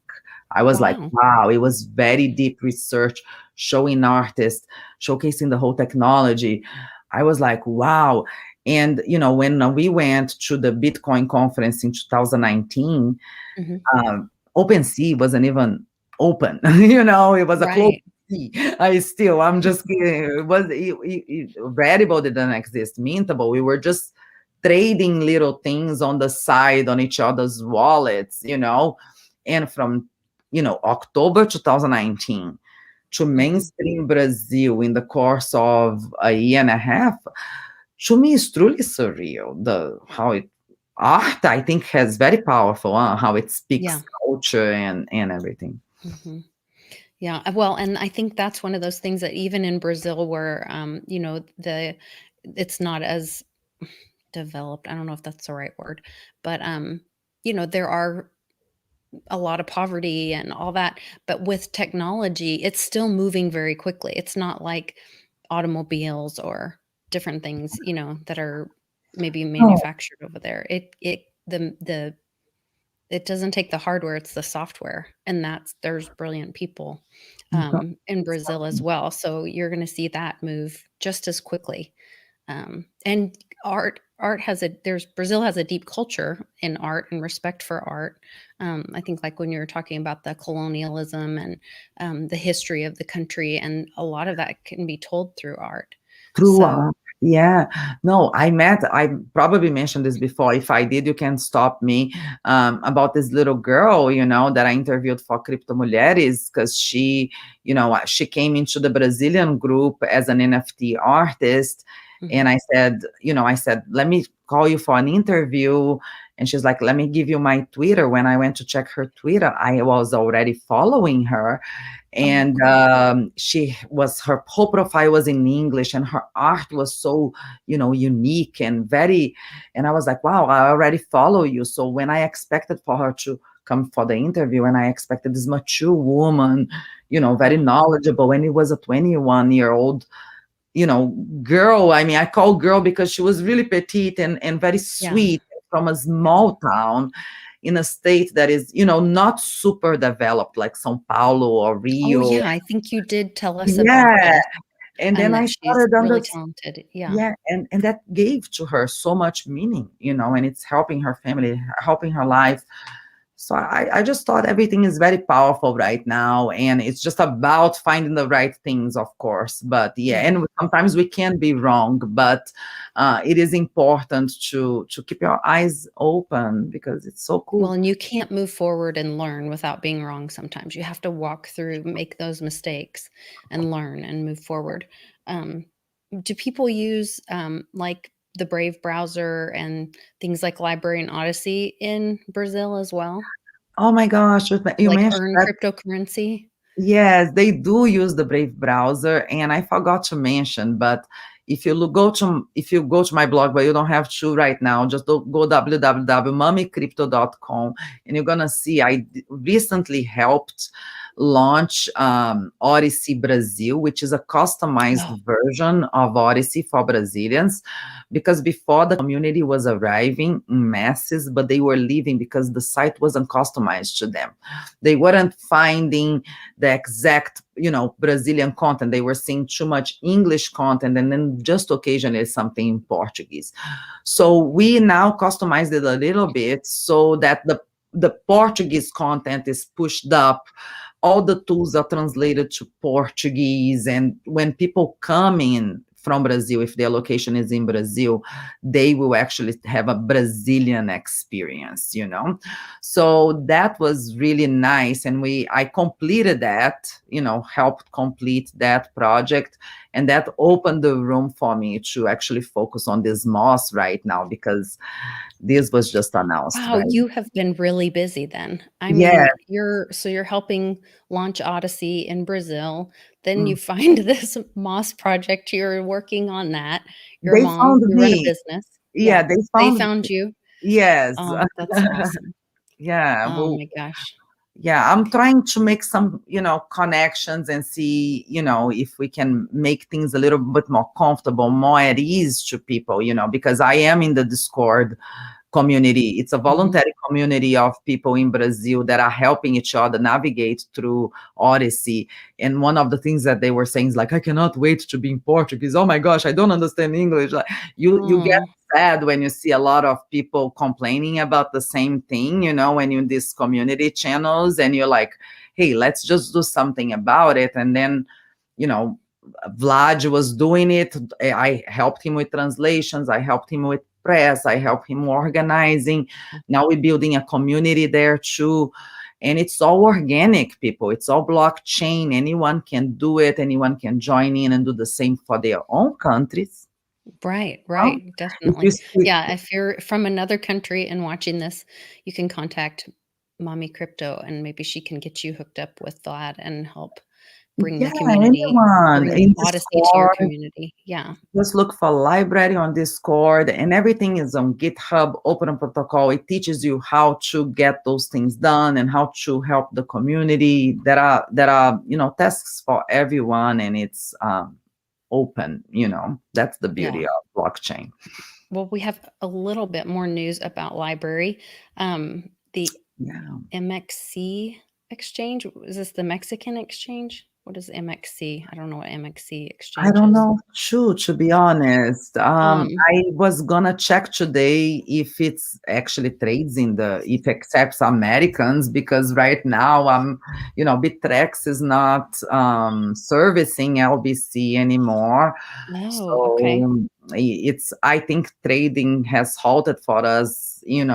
I was like, Wow. wow, it was very deep research, showing artists, showcasing the whole technology. I was like, wow. And when we went to the Bitcoin conference in 2019, Mhm. OpenSea wasn't even open. It was a closed Right. sea. I'm just kidding. Rarible didn't exist. Mintable, we were just trading little things on the side on each other's wallets. And from, October 2019 to Mhm. mainstream Brazil in the course of a year and a half, to me is truly surreal. The how it art, I think, has very powerful, how it Yeah. speaks culture and everything. Mhm. Yeah, well, and I think that's one of those things that even in Brazil where, it's not as developed, I don't know if that's the right word, but, there are a lot of poverty and all that, but with technology, it's still moving very quickly. It's not like automobiles or different things, that are maybe No, manufactured over there. It doesn't take the hardware, it's the software, and there's brilliant people, no, in Brazil as well, so you're gonna see that move just as quickly, and art has a there's Brazil has a deep culture in art and respect for art, I think, like, when you were talking about the colonialism and, the history of the country, and a lot of that can be told through art, true. so Yeah. No, I probably mentioned this before. If I did, you can stop me. About this little girl, that I interviewed for Crypto Mulheres, because she came into the Brazilian group as an NFT artist. And mhm. I said, let me call you for an interview. And she's like, let me give you my Twitter. When I went to check her Twitter, I was already following her, Oh, and cool. her whole profile was in English, and her art was so unique and very, and I was like, wow, I already follow you. So when I expected for her to come for the interview, and I expected this mature woman, very Wow. knowledgeable, and it was a 21-year-old girl. I mean, I call girl because she was really petite and very Yeah, sweet, from a yeah. small town in a state that is, not super developed like Sao Paulo or Oh, Rio. yeah, I think you did tell us about Yeah. this, And then and I that she's started really understanding. talented, yeah. Yeah, and that gave to her so much meaning, and it's helping her family, helping her life. So I just thought everything is very powerful right now, and it's just about finding the right things, of course. But yeah, Yeah. and sometimes we can be wrong, but it is important to keep your eyes open because it's so Well, cool. and you can't move forward and learn without being wrong sometimes. You have to walk through, make those mistakes, and learn and move forward. Um, Do people use, like, the Brave browser and things like Library and Odyssey in Brazil as well? Oh my gosh, you Like, mentioned earn that. cryptocurrency? Yes, they do use the Brave browser, and I forgot to mention, but if you go to my blog, but you don't have to right now, just go www.mummicrypto.com, and you're gonna see recently helped launch Odyssey Brazil, which is a customized Oh, version of Odyssey for Brazilians, because before the community was arriving in masses, but they were leaving because the site wasn't customized to them. They weren't finding the exact, Brazilian content. They were seeing too much English content, and then just occasionally something in Portuguese. So we now customized it a little bit so that the Portuguese content is pushed up. All the tools are translated to Portuguese, and when people come in from Brazil, if their location is in Brazil, they will actually have a Brazilian experience. So that was really nice, and I completed that, helped complete that project, and that opened the room for me to actually focus on this Moss right now, because this was just announced, wow, right? you have been really busy then. I Yeah. mean, you're helping launch Odyssey in Brazil, then Mm. you find this Moss project, you're working on that. You're a They mom, found you run a me. business. Yeah, Yeah, they they found found you. Yes. Oh, that's awesome. Yeah, Oh well, my gosh. yeah, I'm trying to make some, connections and see, if we can make things a little bit more comfortable, more at ease to people, because I am in the Discord community. It's a Mhm. voluntary community of people in Brazil that are helping each other navigate through Odyssey. And one of the things that they were saying is like, I cannot wait to be in Portuguese. Oh my gosh, I don't understand English. Like, you get Oh, sad when you see a lot of people complaining about the same thing, when you're in these community channels and you're like, hey, let's just do something about it. And then, you know, Vlad was doing it. I helped him with translations. I helped him with press. I helped him organizing. Now we're building a community there too. And it's all organic, people. It's all blockchain. Anyone can do it. Anyone can join in and do the same for their own countries. right, Huh? right, If you definitely. speak, Yeah, if you're from another country and watching this, you can contact Mommy Crypto, and maybe she can get you hooked up with that and help yeah, anyone bring in Odyssey to your Discord. community. Yeah, Just look for library on Discord, and everything is on GitHub, Open Protocol. It teaches you how to get those things done and how to help the community. There are tasks for everyone, and it's open. That's the beauty yeah. of blockchain. Well, we have a little bit more news about library. The Yeah. MXC exchange, is this the Mexican exchange? What is MXC? I don't know what MXC I exchange don't is. know, to be honest. Um, I was gonna check today if it's actually trades if it accepts Americans, because right now Bitrex is not servicing LBC anymore. oh, okay. So I think trading has halted for us, in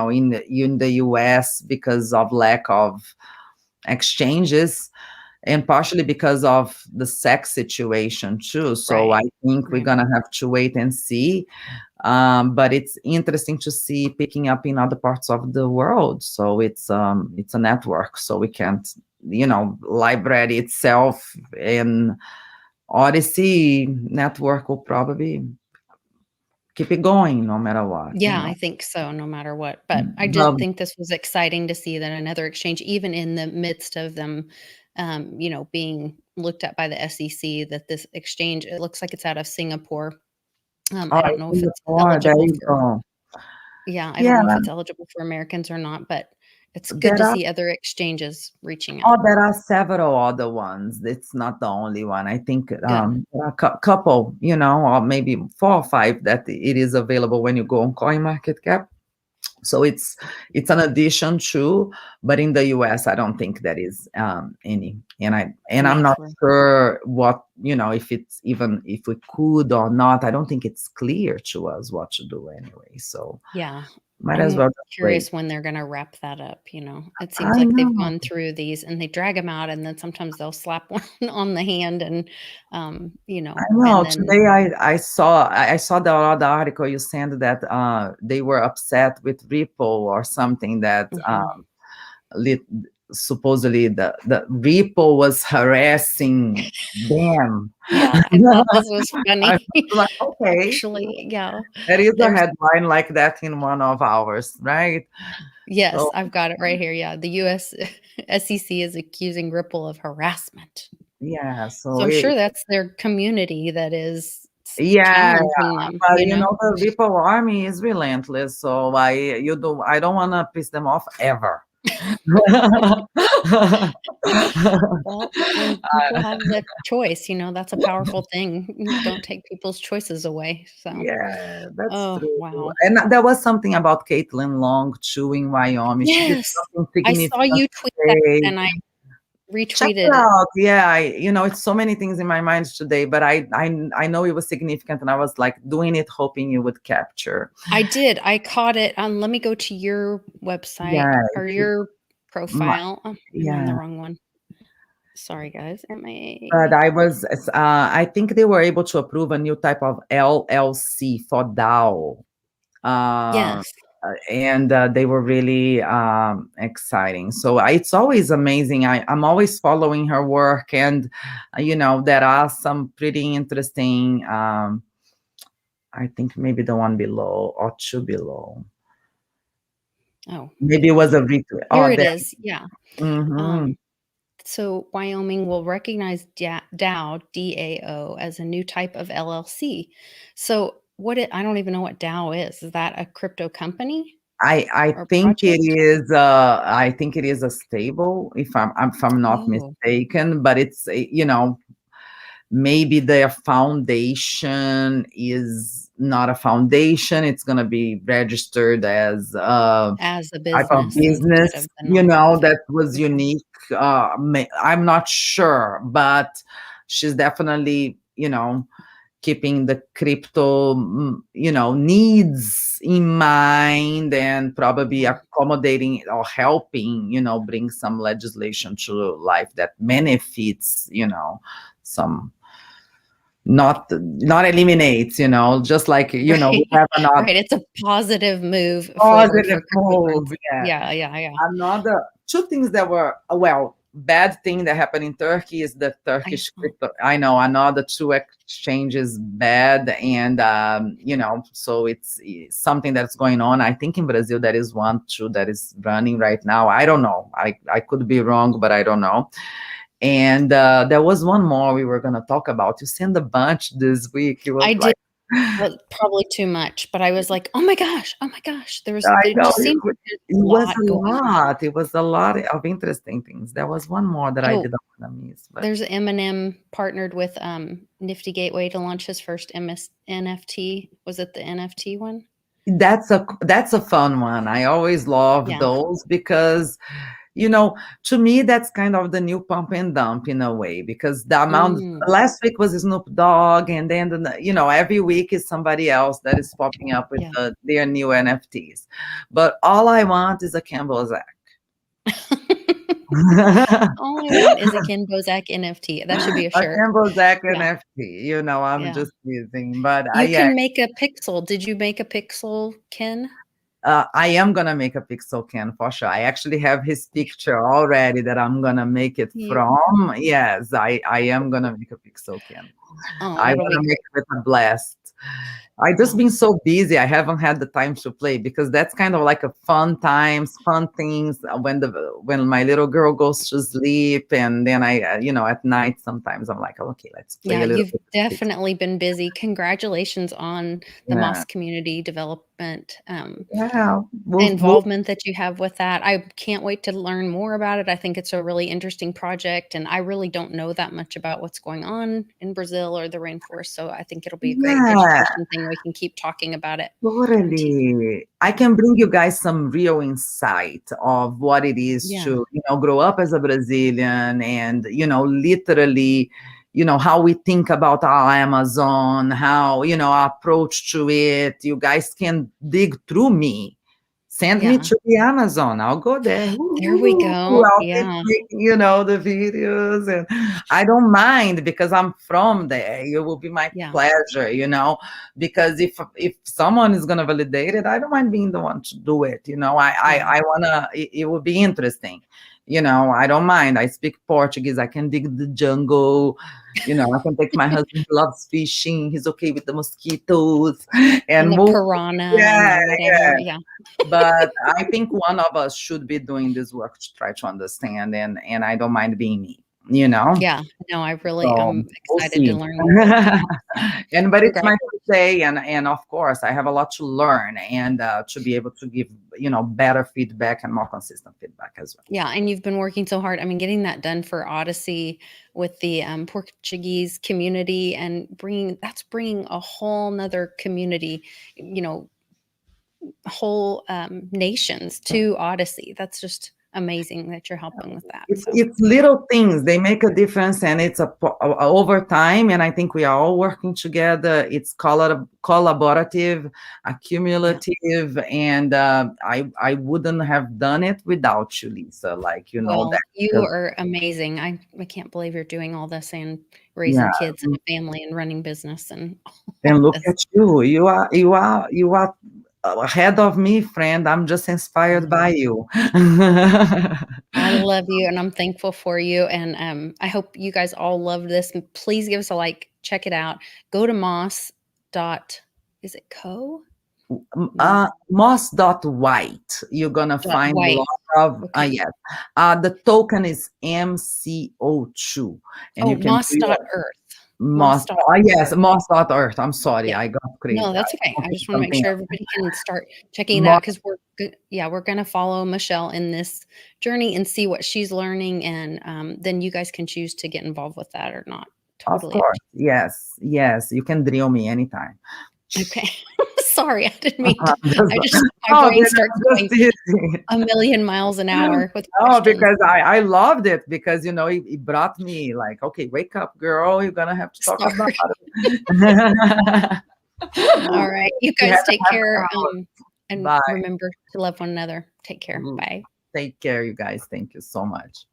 the US because of lack of exchanges, and partially because of the sex situation too. So I Right, think we're right. gonna have to wait and see. But it's interesting to see picking up in other parts of the world. So it's a network. So we can't, library itself and Odyssey network will probably keep it going no matter what. Yeah, I think so, no matter what. But I did Um, think this was exciting to see that another exchange, even in the midst of them, being looked at by the SEC, that this exchange, it looks like it's out of Singapore. all I right, don't know if it's Singapore, there eligible you for, go. yeah, I don't Yeah, know if it's eligible for Americans or not, but it's good there to are see other exchanges reaching Oh, out. there are several other ones. It's not the only one. I think Good. there are a couple, or maybe 4 or 5 that it is available when you go on CoinMarketCap. So it's an addition to, but in the US, I don't think there is any. And I'm Any not for, sure if we could or not. I don't think it's clear to us what to do anyway. So yeah. Might as I'm well just wait. curious when they're gonna wrap that up, you know? It seems I like they've know. gone through these and they drag them out, and then sometimes they'll slap one on the hand and, I and know. then Today I saw the other article you sent that they were upset with Ripple or something that mhm. lit, supposedly the Ripple was harassing them. Yeah, I thought this was I funny. was like, okay, Actually, yeah. there is a There's headline like that in one of ours, right? Yes, So I've got it right here, yeah. The US SEC is accusing Ripple of harassment. yeah, So so I'm it, sure that's their community that is yeah, challenging them, but you know? the Ripple army is relentless, so I don't want to piss them off ever. Well, when people have the choice, that's a powerful thing. Don't take people's choices away, so Yeah, that's oh, true. wow. And there was something about Caitlin Long too in Wyoming. She did Yes! something I saw significant you tweet that, today. and I Check retweeted it it. out. Yeah, it's so many things in my mind today, but I know it was significant, and I was like doing it, hoping you would capture. I did, I caught it on let me go to your website Yeah, or it, your my, profile. Oh, I'm on the yeah. wrong one. Sorry, guys. But I think they were able to approve a new type of LLC for DAO. Uh, Yes. and they were really exciting. So it's always amazing. I'm always following her work, and there are some pretty interesting. I think maybe the one below or two below. Oh, Maybe it was a retweet. here Oh, it there. is. Yeah. Mm-hmm. Um, so Wyoming will recognize DAO, DAO, as a new type of LLC. So I don't even know what DAO is. Is that a crypto company I or think it project? is. I think it is a stable, if I'm not Oh, mistaken. But it's maybe their foundation is not a foundation. It's going to be registered as a as a type of business instead business, of the nonprofit. that was Okay. unique. I'm not sure, but she's definitely, keeping the crypto, needs in mind, and probably Mhm. accommodating or helping, bring some legislation to life that benefits, some, not eliminates, just like, we Right. have another Right. It's a positive move forward positive for move. cryptocurrency. Yeah. Yeah, yeah, yeah. Another two things that were, well, bad thing that happened in Turkey is the I Turkish saw. crypto. I know another two exchanges bad, and so it's something that's going on. I think in Brazil there is one too that is running right now. I don't know. I could be wrong, but I don't know. And there was one more we were gonna talk about. You sent a bunch this week. It was I did like, probably too much, but I was like, "Oh my gosh, oh my gosh." I There know just seemed to be it a was lot a going on. lot. It was a lot of interesting things. There was one more that I Oh, didn't want to miss, but there's Eminem partnered with, Nifty Gateway to launch his first NFT. Was it the NFT one? that's a fun one. I always love Yeah. those because, you know, to me that's kind of the new pump and dump in a way, because the amount Mm, last week was Snoop Dogg, and then every week is somebody else that is popping up with yeah. their new NFTs. But all I want is a Campbell's All I want is a Ken Bozak NFT. That should be a A shirt. Campbell's Yeah, NFT, I'm yeah. just teasing, but You yeah, can make a pixel. Did you make a pixel, Ken? I am gonna make a pixel can for sure. I actually have his picture already that I'm gonna make it You from. Yes, I am gonna make a pixel can. Oh, I that'll be wanna make great. it a blast. I just Oh, been so busy. I haven't had the time to play, because that's kind of like a fun times, fun things when my little girl goes to sleep, and then I, at night sometimes I'm like, okay, let's play yeah, a little you've bit of pixel. definitely been busy. Congratulations on the Yeah, Moss community development, yeah. We'll involvement that you have with that. I can't wait to learn more about it. I think it's a really interesting project, and I really don't know that much about what's going on in Brazil or the rainforest, so I think it'll be a great yeah. education thing. We can keep talking about it on TV. Totally. I can bring you guys some real insight of what it is Yeah. to, grow up as a Brazilian, and, literally, how we think about our Amazon, how, our approach to it. You guys can dig through me, Send me Yeah. to the Amazon. I'll go there. There we Woo-hoo. go. I'll keep Yeah. making, the videos, and I don't mind because I'm from there. It will be my Yeah. pleasure, because if someone is gonna validate it, I don't mind being the one to do it. Yeah. I wanna. It will be interesting. I don't mind. I speak Portuguese. I can dig the jungle. I can take my husband. He loves fishing. He's okay with the mosquitoes and And the move. piranha and Yeah, the yeah. whatever. Yeah. But I think one of us should be doing this work to try to understand, and I don't mind being me, you know? Yeah. No, I really So am we'll excited to see. learn more. Yeah. But it's my Congratulations. first day, and of course I have a lot to learn, and to be able to give, better feedback and more consistent feedback as well. Yeah, and you've been working so hard. I mean, getting that done for Odyssey with the Portuguese community and bringing a whole nother community, you know, whole nations to Odyssey. That's just amazing that you're helping with that. It's So it's little things, they make a difference, and it's over time, and I think we are all working together. It's collaborative, yeah. accumulative, and I wouldn't have done it without you, Lisa. Like, Well, that, you because are amazing. I can't believe you're doing all this and yeah. raising kids and a family and running business and all And look this. at you. You are ahead of me, friend. I'm just inspired Mhm. by you. I love you and I'm thankful for you. And I hope you guys all love this. And please give us a like, check it out. Go to Moss dot is it co? No. Moss.white. You're gonna Dot find a white. lot of Okay. yes. The token is MCO2, and Oh, you can do your Moss.earth. Moss. Oh yes, Moss.earth. Moss.earth. I'm sorry, Yeah. I got crazy. No, I that's okay. I wanted just wanna make something sure else. everybody can start checking it out Moss, because we're gonna follow Michelle in this journey and see what she's learning, and, then you guys can choose to get involved with that or not. of Totally up course. to Yes, yes. You can drill me anytime. you. Okay. Sorry, I didn't mean to. Just, My oh, brain goodness, starts I'm just going teasing. a million miles an hour with No, questions. because I loved it, because it brought me like, okay, wake up, girl. You're gonna have to talk about Sorry. it. All right. You We had guys a take half care, hour. and Bye. remember to love one another. Take care. Bye. Take care, you guys. Thank you so much.